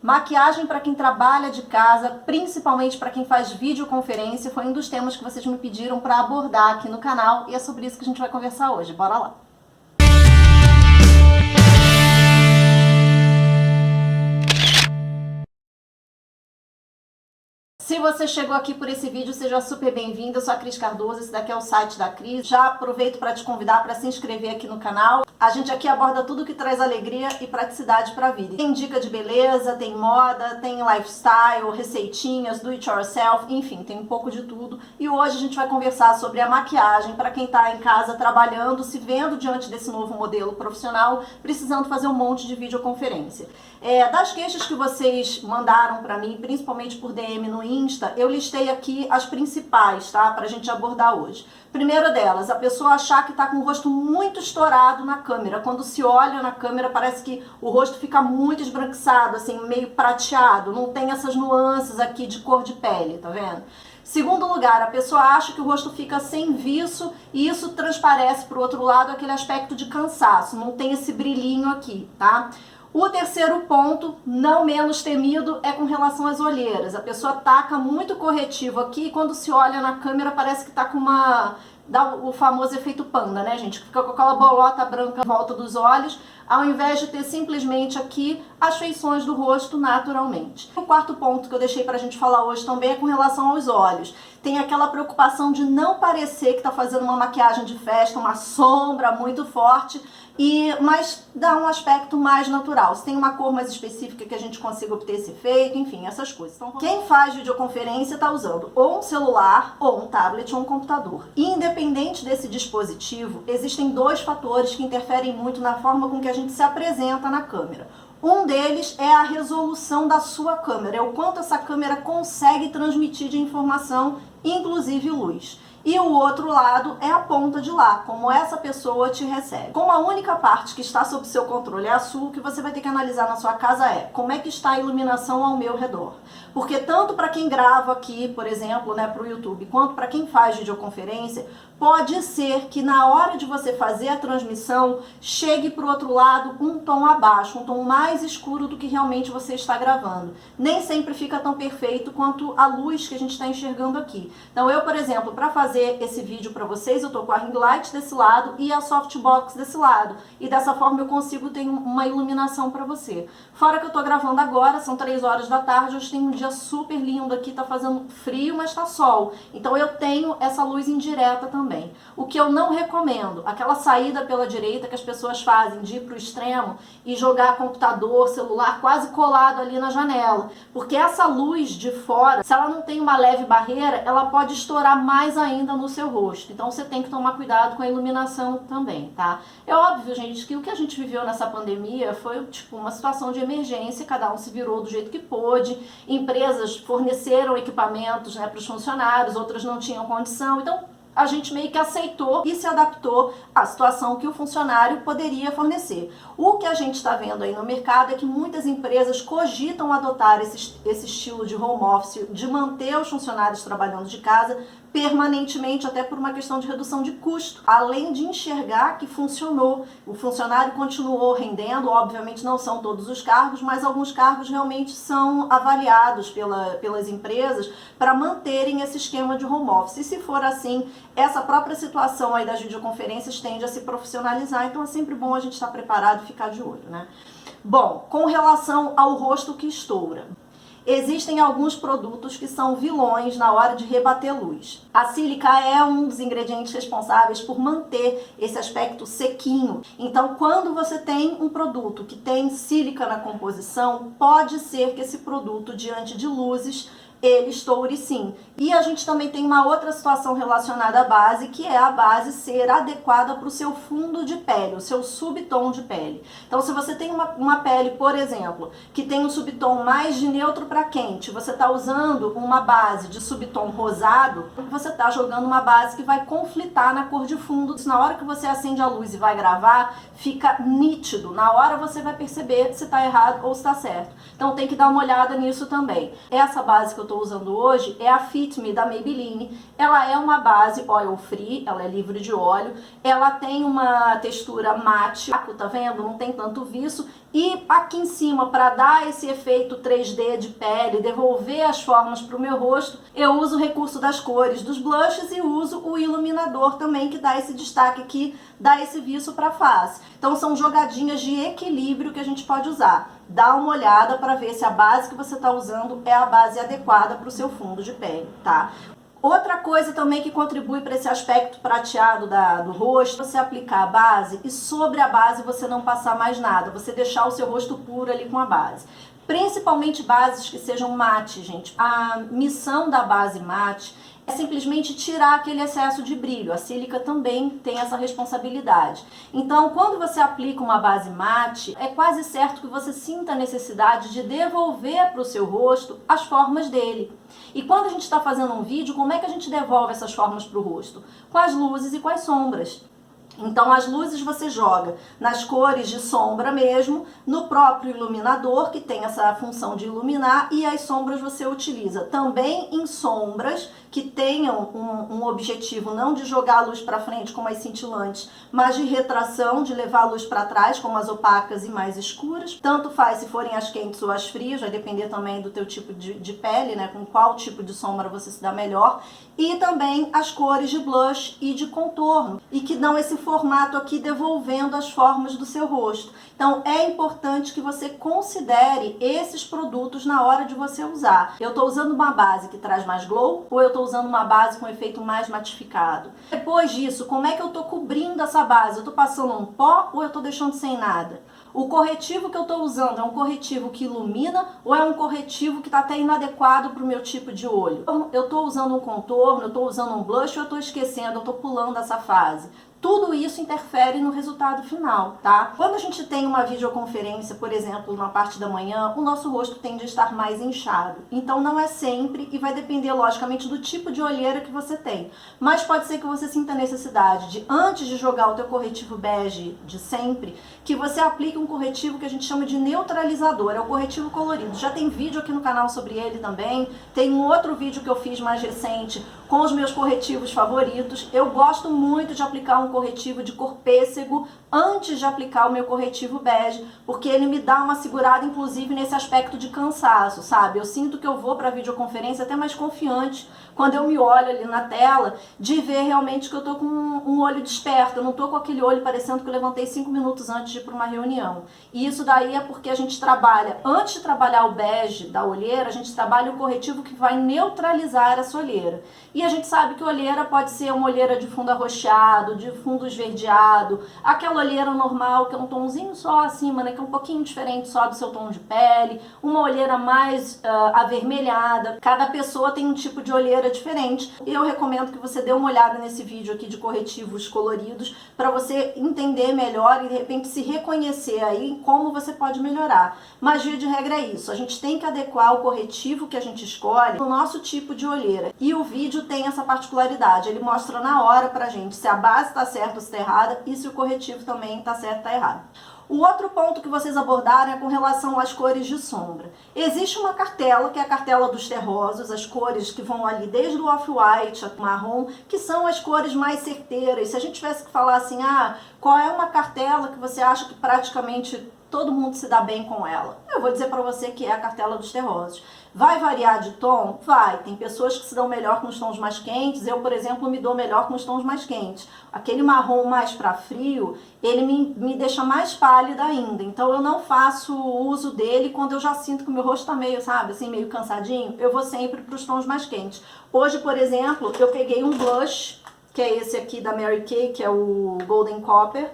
Maquiagem para quem trabalha de casa, principalmente para quem faz videoconferência, foi um dos temas que vocês me pediram para abordar aqui no canal e é sobre isso que a gente vai conversar hoje. Bora lá! Se você chegou aqui por esse vídeo, seja super bem-vindo. Eu sou a Cris Cardoso, esse daqui é o site da Cris. Já aproveito para te convidar para se inscrever aqui no canal. A gente aqui aborda tudo que traz alegria e praticidade para a vida. Tem dica de beleza, tem moda, tem lifestyle, receitinhas, do it yourself, enfim, tem um pouco de tudo. E hoje a gente vai conversar sobre a maquiagem para quem está em casa trabalhando, se vendo diante desse novo modelo profissional, precisando fazer um monte de videoconferência. Das queixas que vocês mandaram para mim, principalmente por DM no Insta, eu listei aqui as principais, tá? Pra gente abordar hoje. Primeira delas, a pessoa achar que tá com o rosto muito estourado na câmera. Quando se olha na câmera, parece que o rosto fica muito esbranquiçado, assim, meio prateado. Não tem essas nuances aqui de cor de pele, tá vendo? Segundo lugar, a pessoa acha que o rosto fica sem viço e isso transparece pro outro lado aquele aspecto de cansaço. Não tem esse brilhinho aqui, tá? O terceiro ponto, não menos temido, é com relação às olheiras. A pessoa taca muito corretivo aqui e quando se olha na câmera parece que tá com dá o famoso efeito panda, né, gente? Fica com aquela bolota branca em volta dos olhos, ao invés de ter simplesmente aqui as feições do rosto naturalmente. O quarto ponto que eu deixei pra gente falar hoje também é com relação aos olhos. Tem aquela preocupação de não parecer que tá fazendo uma maquiagem de festa, uma sombra muito forte, mas dá um aspecto mais natural. Se tem uma cor mais específica que a gente consiga obter esse efeito, enfim, essas coisas. Então, quem faz videoconferência está usando ou um celular, ou um tablet, ou um computador. E independente desse dispositivo, existem dois fatores que interferem muito na forma com que a gente se apresenta na câmera. Um deles é a resolução da sua câmera, é o quanto essa câmera consegue transmitir de informação, inclusive luz. E o outro lado é a ponta de lá, como essa pessoa te recebe. Como a única parte que está sob seu controle é a sua, o que você vai ter que analisar na sua casa é como é que está a iluminação ao meu redor. Porque tanto para quem grava aqui, por exemplo, né, para o YouTube, quanto para quem faz videoconferência, pode ser que na hora de você fazer a transmissão, chegue para o outro lado um tom abaixo, um tom mais escuro do que realmente você está gravando. Nem sempre fica tão perfeito quanto a luz que a gente está enxergando aqui. Então eu, por exemplo, para fazer esse vídeo para vocês, eu tô com a ring light desse lado e a softbox desse lado. E dessa forma eu consigo ter uma iluminação para você. Fora que eu tô gravando agora, são 3 horas da tarde, hoje tem um dia super lindo aqui, tá fazendo frio, mas tá sol. Então eu tenho essa luz indireta também. O que eu não recomendo, aquela saída pela direita que as pessoas fazem de ir pro extremo e jogar computador, celular quase colado ali na janela. Porque essa luz de fora, se ela não tem uma leve barreira, ela pode estourar mais ainda no seu rosto. Então você tem que tomar cuidado com a iluminação também, tá? É óbvio, gente, que o que a gente viveu nessa pandemia foi tipo uma situação de emergência, cada um se virou do jeito que pôde, empresas forneceram equipamentos, né, para os funcionários, outras não tinham condição, então a gente meio que aceitou e se adaptou à situação que o funcionário poderia fornecer. O que a gente está vendo aí no mercado é que muitas empresas cogitam adotar esse estilo de home office, de manter os funcionários trabalhando de casa permanentemente, até por uma questão de redução de custo, além de enxergar que funcionou. O funcionário continuou rendendo, obviamente não são todos os cargos, mas alguns cargos realmente são avaliados pelas empresas para manterem esse esquema de home office. E se for assim, essa própria situação aí das videoconferências tende a se profissionalizar, então é sempre bom a gente estar preparado e ficar de olho, né? Bom, com relação ao rosto que estoura, existem alguns produtos que são vilões na hora de rebater luz. A sílica é um dos ingredientes responsáveis por manter esse aspecto sequinho. Então, quando você tem um produto que tem sílica na composição, pode ser que esse produto, diante de luzes, ele estoure sim. E a gente também tem uma outra situação relacionada à base, que é a base ser adequada para o seu fundo de pele, o seu subtom de pele. Então, se você tem uma pele, por exemplo, que tem um subtom mais de neutro para quente, você está usando uma base de subtom rosado, você está jogando uma base que vai conflitar na cor de fundo. Na hora que você acende a luz e vai gravar, fica nítido. Na hora você vai perceber se está errado ou se está certo. Então, tem que dar uma olhada nisso também. Essa base que eu estou tô usando hoje é a Fit Me da Maybelline. Ela é uma base oil free, ela é livre de óleo, ela tem uma textura mate, tá vendo? Não tem tanto viço. E aqui em cima, para dar esse efeito 3D de pele, devolver as formas para o meu rosto, eu uso o recurso das cores dos blushes e uso o iluminador também, que dá esse destaque aqui, dá esse viço para a face. Então são jogadinhas de equilíbrio que a gente pode usar. Dá uma olhada para ver se a base que você está usando é a base adequada para o seu fundo de pele, tá? Outra coisa também que contribui para esse aspecto prateado do rosto, você aplicar a base e sobre a base você não passar mais nada, você deixar o seu rosto puro ali com a base. Principalmente bases que sejam mate, gente. A missão da base mate é simplesmente tirar aquele excesso de brilho. A sílica também tem essa responsabilidade. Então, quando você aplica uma base mate, é quase certo que você sinta a necessidade de devolver para o seu rosto as formas dele. E quando a gente está fazendo um vídeo, como é que a gente devolve essas formas para o rosto? Com as luzes e com as sombras. Então as luzes você joga nas cores de sombra mesmo, no próprio iluminador, que tem essa função de iluminar, e as sombras você utiliza também em sombras que tenham um objetivo não de jogar a luz para frente como as cintilantes, mas de retração, de levar a luz para trás, como as opacas e mais escuras. Tanto faz se forem as quentes ou as frias, vai depender também do teu tipo de pele, né, com qual tipo de sombra você se dá melhor. E também as cores de blush e de contorno, e que dão esse formato aqui devolvendo as formas do seu rosto. Então é importante que você considere esses produtos na hora de você usar. Eu estou usando uma base que traz mais glow ou eu estou usando uma base com efeito mais matificado? Depois disso, como é que eu estou cobrindo essa base? Eu estou passando um pó ou eu estou deixando sem nada? O corretivo que eu estou usando é um corretivo que ilumina ou é um corretivo que está até inadequado para o meu tipo de olho? Eu estou usando um contorno, eu estou usando um blush ou eu estou esquecendo, eu estou pulando essa fase? Tudo isso interfere no resultado final, tá? Quando a gente tem uma videoconferência, por exemplo, na parte da manhã, o nosso rosto tende a estar mais inchado. Então não é sempre e vai depender, logicamente, do tipo de olheira que você tem. Mas pode ser que você sinta a necessidade de, antes de jogar o teu corretivo bege de sempre, que você aplique um corretivo que a gente chama de neutralizador, é o corretivo colorido. Já tem vídeo aqui no canal sobre ele também, tem um outro vídeo que eu fiz mais recente com os meus corretivos favoritos. Eu gosto muito de aplicar um corretivo de cor pêssego antes de aplicar o meu corretivo bege, porque ele me dá uma segurada, inclusive, nesse aspecto de cansaço, sabe? Eu sinto que eu vou para a videoconferência até mais confiante quando eu me olho ali na tela, de ver realmente que eu tô com um olho desperto, eu não tô com aquele olho parecendo que eu levantei 5 minutos antes de ir para uma reunião. E isso daí é porque a gente trabalha, antes de trabalhar o bege da olheira, a gente trabalha o corretivo que vai neutralizar essa olheira. E a gente sabe que olheira pode ser uma olheira de fundo arroxeado, de fundo esverdeado, aquela olheira normal que é um tomzinho só acima, né, que é um pouquinho diferente só do seu tom de pele, uma olheira mais avermelhada. Cada pessoa tem um tipo de olheira diferente. E eu recomendo que você dê uma olhada nesse vídeo aqui de corretivos coloridos para você entender melhor e de repente se reconhecer aí em como você pode melhorar. Mas via de regra é isso, a gente tem que adequar o corretivo que a gente escolhe ao nosso tipo de olheira. E o vídeo tem essa particularidade, ele mostra na hora pra gente se a base está certa ou se está errada e se o corretivo também está certo ou está errado. O outro ponto que vocês abordaram é com relação às cores de sombra. Existe uma cartela, que é a cartela dos terrosos, as cores que vão ali desde o off-white ao marrom, que são as cores mais certeiras. Se a gente tivesse que falar assim, qual é uma cartela que você acha que praticamente todo mundo se dá bem com ela? Eu vou dizer para você que é a cartela dos terrosos. Vai variar de tom? Vai. Tem pessoas que se dão melhor com os tons mais quentes. Eu, por exemplo, me dou melhor com os tons mais quentes. Aquele marrom mais para frio, ele me deixa mais pálida ainda. Então eu não faço uso dele quando eu já sinto que o meu rosto tá meio, sabe, assim, meio cansadinho. Eu vou sempre para os tons mais quentes. Hoje, por exemplo, eu peguei um blush, que é esse aqui da Mary Kay, que é o Golden Copper.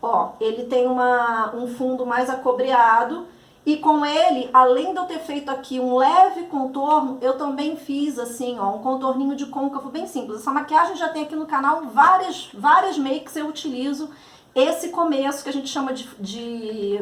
Ó, ele tem um fundo mais acobreado. E com ele, além de eu ter feito aqui um leve contorno, eu também fiz assim, ó, um contorninho de côncavo bem simples. Essa maquiagem já tem aqui no canal várias makes eu utilizo esse começo que a gente chama de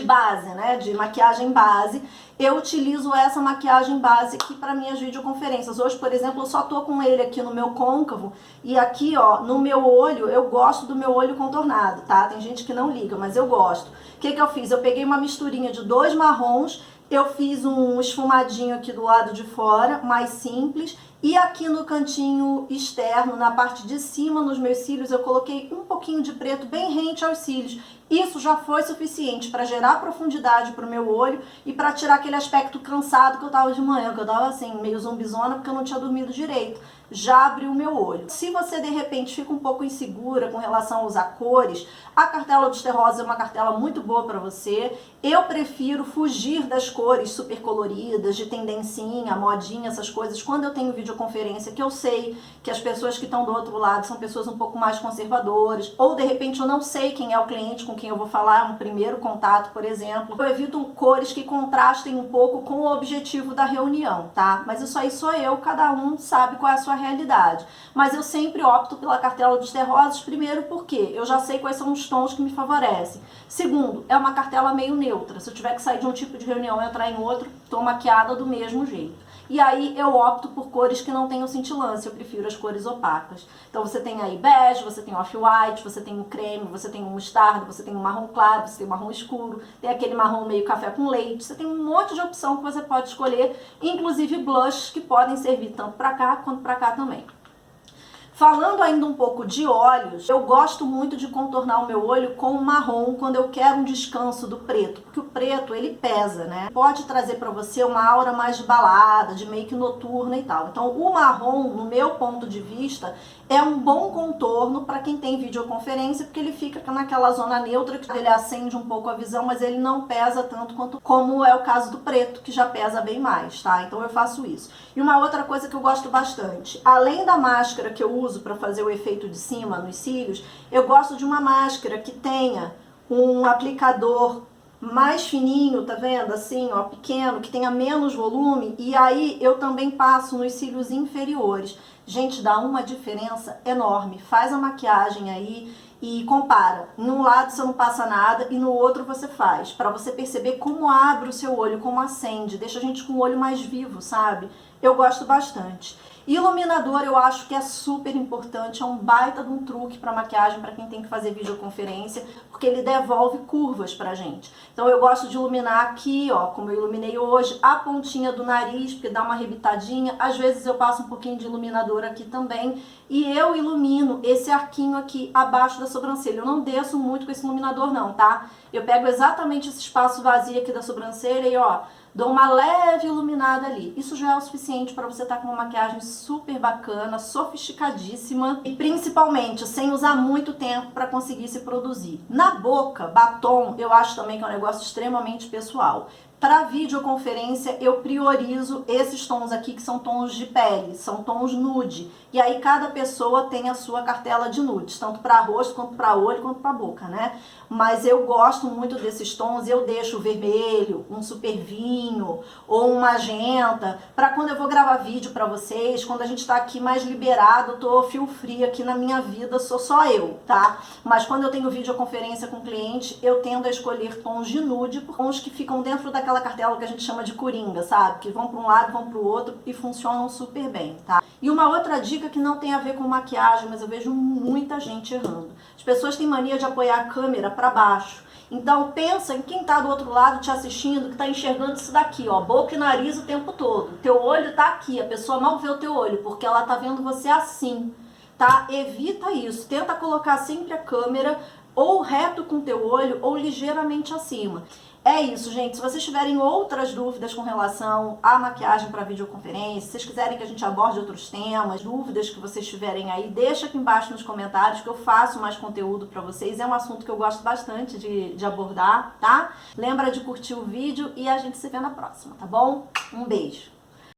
base, né, de maquiagem base. Eu utilizo essa maquiagem base aqui para minhas videoconferências. Hoje, por exemplo, eu só tô com ele aqui no meu côncavo e aqui, ó, no meu olho, eu gosto do meu olho contornado, tá? Tem gente que não liga, mas eu gosto. O que que eu fiz? Eu peguei uma misturinha de 2 marrons, Eu fiz um esfumadinho aqui do lado de fora, mais simples. E aqui no cantinho externo, na parte de cima, nos meus cílios, eu coloquei um pouquinho de preto bem rente aos cílios. Isso já foi suficiente para gerar profundidade para o meu olho e para tirar aquele aspecto cansado que eu tava de manhã, que eu tava assim, meio zumbizona porque eu não tinha dormido direito. Já abriu o meu olho. Se você de repente fica um pouco insegura com relação a usar cores, a cartela dos terrosos é uma cartela muito boa para você. Eu prefiro fugir das cores super coloridas, de tendencinha, modinha, essas coisas, quando eu tenho videoconferência, que eu sei que as pessoas que estão do outro lado são pessoas um pouco mais conservadoras, ou de repente eu não sei quem é o cliente com quem eu vou falar, um primeiro contato, por exemplo. Eu evito cores que contrastem um pouco com o objetivo da reunião, tá? Mas isso aí sou eu, cada um sabe qual é a sua realidade. Mas eu sempre opto pela cartela dos terrosos, primeiro porque eu já sei quais são os tons que me favorecem. Segundo, é uma cartela meio neutra. Se eu tiver que sair de um tipo de reunião e entrar em outro, tô maquiada do mesmo jeito. E aí eu opto por cores que não tenham cintilância, eu prefiro as cores opacas. Então você tem aí bege, você tem off-white, você tem um creme, você tem um mostarda, você tem um marrom claro, você tem um marrom escuro, tem aquele marrom meio café com leite, você tem um monte de opção que você pode escolher, inclusive blushes que podem servir tanto para cá quanto para cá também. Falando ainda um pouco de olhos, eu gosto muito de contornar o meu olho com o marrom quando eu quero um descanso do preto, porque o preto ele pesa, né? Pode trazer para você uma aura mais de balada, de meio que noturna e tal. Então o marrom, no meu ponto de vista, é um bom contorno para quem tem videoconferência, porque ele fica naquela zona neutra, que ele acende um pouco a visão, mas ele não pesa tanto quanto como é o caso do preto, que já pesa bem mais, tá? Então eu faço isso. E uma outra coisa que eu gosto bastante, além da máscara que eu uso para fazer o efeito de cima nos cílios, eu gosto de uma máscara que tenha um aplicador mais fininho, tá vendo? Assim, ó, pequeno, que tenha menos volume, e aí eu também passo nos cílios inferiores. Gente, dá uma diferença enorme. Faz a maquiagem aí e compara. Num lado você não passa nada e no outro você faz, para você perceber como abre o seu olho, como acende, deixa a gente com o olho mais vivo, sabe? Eu gosto bastante. Iluminador eu acho que é super importante, é um baita de um truque para maquiagem para quem tem que fazer videoconferência, porque ele devolve curvas pra gente. Então eu gosto de iluminar aqui, ó, como eu iluminei hoje, a pontinha do nariz, porque dá uma arrebitadinha. Às vezes eu passo um pouquinho de iluminador aqui também e eu ilumino esse arquinho aqui abaixo da sobrancelha. Eu não desço muito com esse iluminador não, tá? Eu pego exatamente esse espaço vazio aqui da sobrancelha e ó, dou uma leve iluminada ali. Isso já é o suficiente para você estar com uma maquiagem super bacana, sofisticadíssima e principalmente sem usar muito tempo para conseguir se produzir. Na boca, batom, eu acho também que é um negócio extremamente pessoal. Para videoconferência, eu priorizo esses tons aqui, que são tons de pele, são tons nude. E aí cada pessoa tem a sua cartela de nudes, tanto para rosto, quanto para olho, quanto para boca, né? Mas eu gosto muito desses tons, eu deixo o vermelho, um super vinho ou um magenta, para quando eu vou gravar vídeo para vocês, quando a gente tá aqui mais liberado, eu tô feel free aqui na minha vida, sou só eu, tá? Mas quando eu tenho videoconferência com cliente, eu tendo a escolher tons de nude, tons que ficam dentro daquela cartela que a gente chama de coringa, sabe? Que vão para um lado, vão para o outro e funcionam super bem, tá? E uma outra dica que não tem a ver com maquiagem, mas eu vejo muita gente errando. As pessoas têm mania de apoiar a câmera para baixo. Então pensa em quem tá do outro lado te assistindo, que tá enxergando isso daqui, ó, boca e nariz o tempo todo. Teu olho tá aqui, a pessoa mal vê o teu olho, porque ela tá vendo você assim, tá? Evita isso, tenta colocar sempre a câmera ou reto com teu olho ou ligeiramente acima. É isso, gente. Se vocês tiverem outras dúvidas com relação à maquiagem para videoconferência, se vocês quiserem que a gente aborde outros temas, dúvidas que vocês tiverem aí, deixa aqui embaixo nos comentários que eu faço mais conteúdo para vocês. É um assunto que eu gosto bastante de abordar, tá? Lembra de curtir o vídeo e a gente se vê na próxima, tá bom? Um beijo!